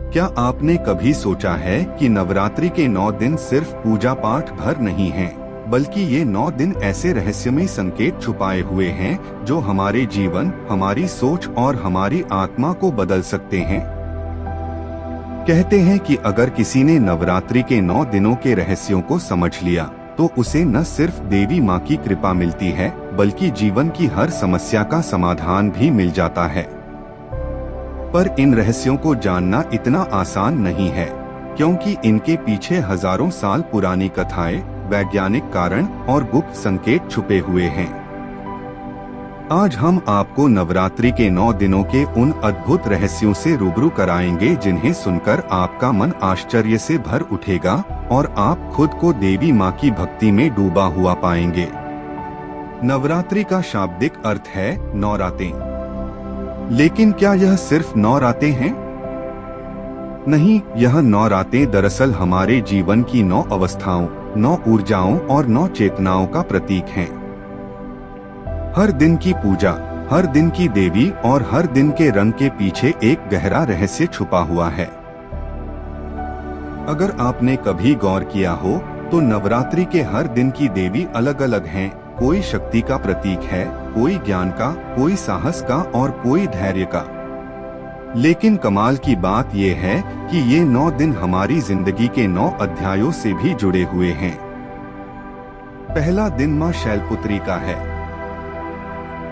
क्या आपने कभी सोचा है कि नवरात्रि के 9 दिन सिर्फ पूजा पाठ भर नहीं हैं, बल्कि ये 9 दिन ऐसे रहस्यमय संकेत छुपाए हुए हैं जो हमारे जीवन, हमारी सोच और हमारी आत्मा को बदल सकते हैं। कहते हैं कि अगर किसी ने नवरात्रि के 9 दिनों के रहस्यों को समझ लिया तो उसे न सिर्फ देवी माँ की कृपा मिलती है, बल्कि जीवन की हर समस्या का समाधान भी मिल जाता है। पर इन रहस्यों को जानना इतना आसान नहीं है, क्योंकि इनके पीछे हजारों साल पुरानी कथाएं, वैज्ञानिक कारण और गुप्त संकेत छुपे हुए हैं। आज हम आपको नवरात्रि के 9 दिनों के उन अद्भुत रहस्यों से रूबरू कराएंगे जिन्हें सुनकर आपका मन आश्चर्य से भर उठेगा और आप खुद को देवी माँ की भक्ति में डूबा हुआ पाएंगे। नवरात्रि का शाब्दिक अर्थ है 9 रातें। लेकिन क्या यह सिर्फ 9 रातें हैं? नहीं, यह 9 रातें दरअसल हमारे जीवन की 9 अवस्थाओं, 9 ऊर्जाओं और 9 चेतनाओं का प्रतीक हैं। हर दिन की पूजा, हर दिन की देवी और हर दिन के रंग के पीछे एक गहरा रहस्य छुपा हुआ है। अगर आपने कभी गौर किया हो तो नवरात्रि के हर दिन की देवी अलग अलग हैं। कोई शक्ति का प्रतीक है, कोई ज्ञान का, कोई साहस का और कोई धैर्य का। लेकिन कमाल की बात यह है कि ये 9 दिन हमारी जिंदगी के 9 अध्यायों से भी जुड़े हुए हैं। पहला दिन माँ शैलपुत्री का है।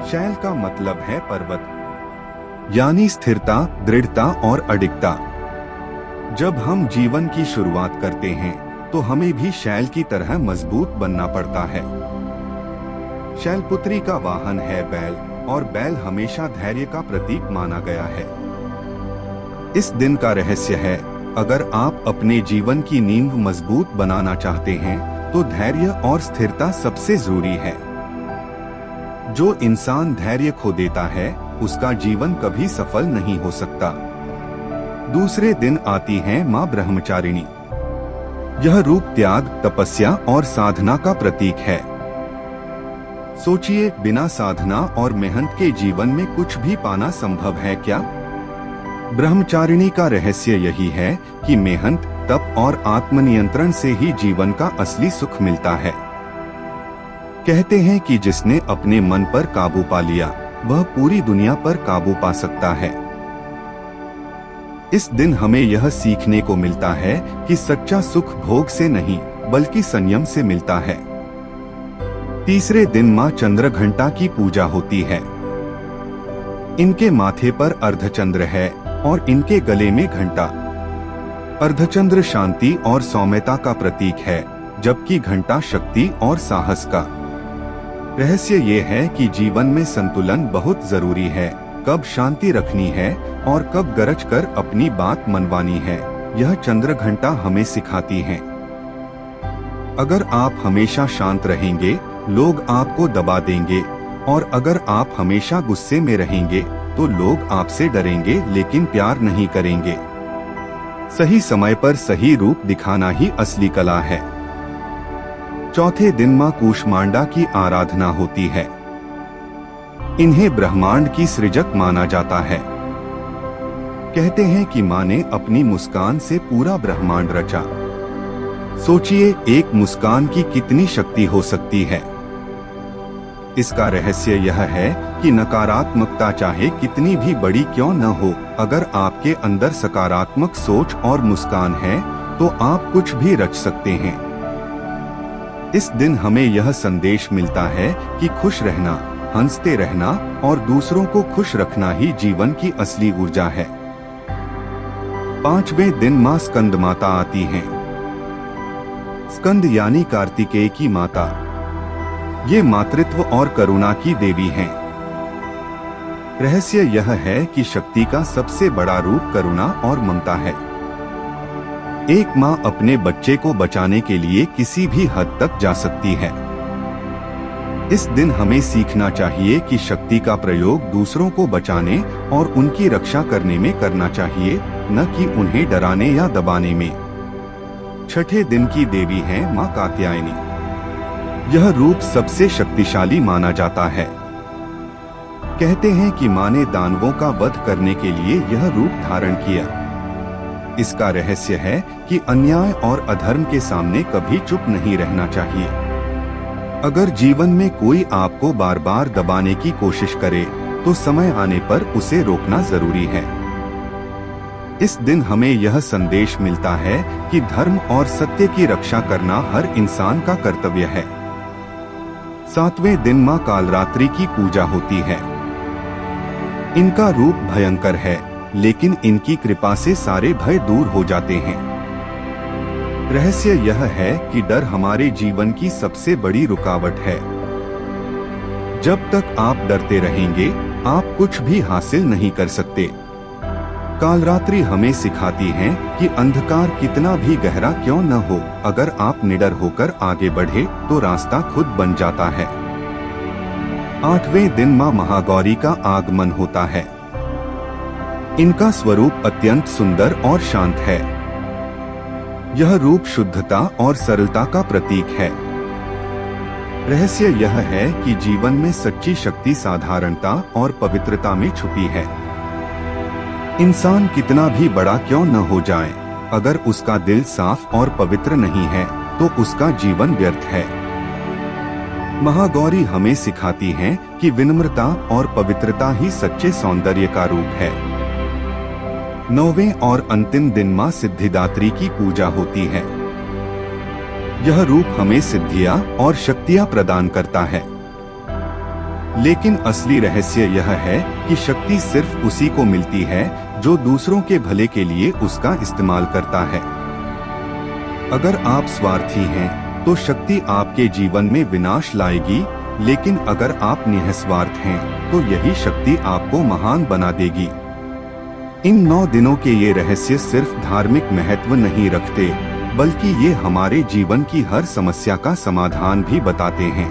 शैल का मतलब है पर्वत, यानी स्थिरता, दृढ़ता और अडिगता। जब हम जीवन की शुरुआत करते हैं तो हमें भी शैल की तरह मजबूत बनना पड़ता है। शैलपुत्री का वाहन है बैल, और बैल हमेशा धैर्य का प्रतीक माना गया है। इस दिन का रहस्य है, अगर आप अपने जीवन की नींव मजबूत बनाना चाहते हैं तो धैर्य और स्थिरता सबसे जरूरी है। जो इंसान धैर्य खो देता है उसका जीवन कभी सफल नहीं हो सकता। दूसरे दिन आती है माँ ब्रह्मचारिणी। यह रूप त्याग, तपस्या और साधना का प्रतीक है। सोचिए, बिना साधना और मेहनत के जीवन में कुछ भी पाना संभव है क्या? ब्रह्मचारिणी का रहस्य यही है कि मेहनत, तप और आत्मनियंत्रण से ही जीवन का असली सुख मिलता है। कहते हैं कि जिसने अपने मन पर काबू पा लिया वह पूरी दुनिया पर काबू पा सकता है। इस दिन हमें यह सीखने को मिलता है कि सच्चा सुख भोग से नहीं बल्कि संयम से मिलता है। तीसरे दिन माँ चंद्रघंटा की पूजा होती है। इनके माथे पर अर्धचंद्र है और इनके गले में घंटा। अर्धचंद्र शांति और सौम्यता का प्रतीक है, जबकि घंटा शक्ति और साहस का। रहस्य ये है कि जीवन में संतुलन बहुत जरूरी है। कब शांति रखनी है और कब गरज कर अपनी बात मनवानी है, यह चंद्रघंटा हमें सिखाती है। अगर आप हमेशा शांत रहेंगे लोग आपको दबा देंगे, और अगर आप हमेशा गुस्से में रहेंगे तो लोग आपसे डरेंगे लेकिन प्यार नहीं करेंगे। सही समय पर सही रूप दिखाना ही असली कला है। चौथे दिन माँ कूष्मांडा की आराधना होती है। इन्हें ब्रह्मांड की सृजक माना जाता है। कहते हैं कि माँ ने अपनी मुस्कान से पूरा ब्रह्मांड रचा। सोचिए, एक मुस्कान की कितनी शक्ति हो सकती है। इसका रहस्य यह है कि नकारात्मकता चाहे कितनी भी बड़ी क्यों न हो, अगर आपके अंदर सकारात्मक सोच और मुस्कान है तो आप कुछ भी रच सकते हैं। इस दिन हमें यह संदेश मिलता है कि खुश रहना, हंसते रहना और दूसरों को खुश रखना ही जीवन की असली ऊर्जा है। पांचवें दिन माँ स्कंद माता आती हैं। स्कंद यानी कार्तिकेय की माता। ये मातृत्व और करुणा की देवी हैं। रहस्य यह है कि शक्ति का सबसे बड़ा रूप करुणा और ममता है। एक माँ अपने बच्चे को बचाने के लिए किसी भी हद तक जा सकती है। इस दिन हमें सीखना चाहिए कि शक्ति का प्रयोग दूसरों को बचाने और उनकी रक्षा करने में करना चाहिए, न कि उन्हें डराने या दबाने में। छठे दिन की देवी है माँ कात्यायनी। यह रूप सबसे शक्तिशाली माना जाता है। कहते हैं कि माँ ने दानवों का वध करने के लिए यह रूप धारण किया। इसका रहस्य है कि अन्याय और अधर्म के सामने कभी चुप नहीं रहना चाहिए। अगर जीवन में कोई आपको बार बार दबाने की कोशिश करे तो समय आने पर उसे रोकना जरूरी है। इस दिन हमें यह संदेश मिलता है कि धर्म और सत्य की रक्षा करना हर इंसान का कर्तव्य है। 7वें दिन मां कालरात्रि की पूजा होती है। इनका रूप भयंकर है, लेकिन इनकी कृपा से सारे भय दूर हो जाते हैं। रहस्य यह है कि डर हमारे जीवन की सबसे बड़ी रुकावट है। जब तक आप डरते रहेंगे, आप कुछ भी हासिल नहीं कर सकते। कालरात्रि हमें सिखाती है कि अंधकार कितना भी गहरा क्यों न हो, अगर आप निडर होकर आगे बढ़े तो रास्ता खुद बन जाता है। 8वें दिन मां महागौरी का आगमन होता है। इनका स्वरूप अत्यंत सुंदर और शांत है। यह रूप शुद्धता और सरलता का प्रतीक है। रहस्य यह है कि जीवन में सच्ची शक्ति साधारणता और पवित्रता में छुपी है। इंसान कितना भी बड़ा क्यों न हो जाए, अगर उसका दिल साफ और पवित्र नहीं है तो उसका जीवन व्यर्थ है। महागौरी हमें सिखाती हैं कि विनम्रता और पवित्रता ही सच्चे सौंदर्य का रूप है। 9वें और अंतिम दिन मां सिद्धिदात्री की पूजा होती है। यह रूप हमें सिद्धियां और शक्तियां प्रदान करता है। लेकिन असली रहस्य यह है कि शक्ति सिर्फ उसी को मिलती है जो दूसरों के भले के लिए उसका इस्तेमाल करता है। अगर आप स्वार्थी हैं तो शक्ति आपके जीवन में विनाश लाएगी, लेकिन अगर आप निस्वार्थ हैं तो यही शक्ति आपको महान बना देगी। इन 9 दिनों के ये रहस्य सिर्फ धार्मिक महत्व नहीं रखते, बल्कि ये हमारे जीवन की हर समस्या का समाधान भी बताते हैं।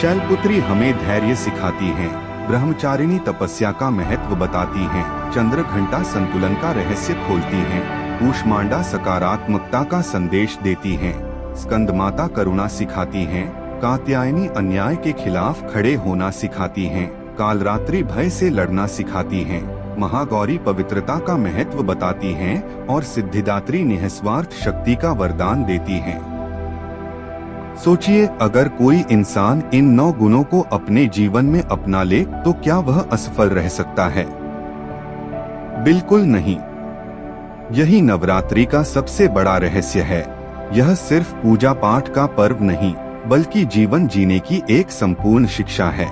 शैलपुत्री हमें धैर्य सिखाती हैं, ब्रह्मचारिणी तपस्या का महत्व बताती हैं, चंद्रघंटा संतुलन का रहस्य खोलती हैं, कूष्मांडा सकारात्मकता का संदेश देती हैं, स्कंदमाता करुणा सिखाती हैं, कात्यायनी अन्याय के खिलाफ खड़े होना सिखाती हैं, कालरात्रि भय से लड़ना सिखाती हैं, महागौरी पवित्रता का महत्व बताती हैं और सिद्धिदात्री निस्वार्थ शक्ति का वरदान देती हैं। सोचिए, अगर कोई इंसान इन 9 गुणों को अपने जीवन में अपना ले तो क्या वह असफल रह सकता है? बिल्कुल नहीं। यही नवरात्रि का सबसे बड़ा रहस्य है। यह सिर्फ पूजा पाठ का पर्व नहीं, बल्कि जीवन जीने की एक संपूर्ण शिक्षा है।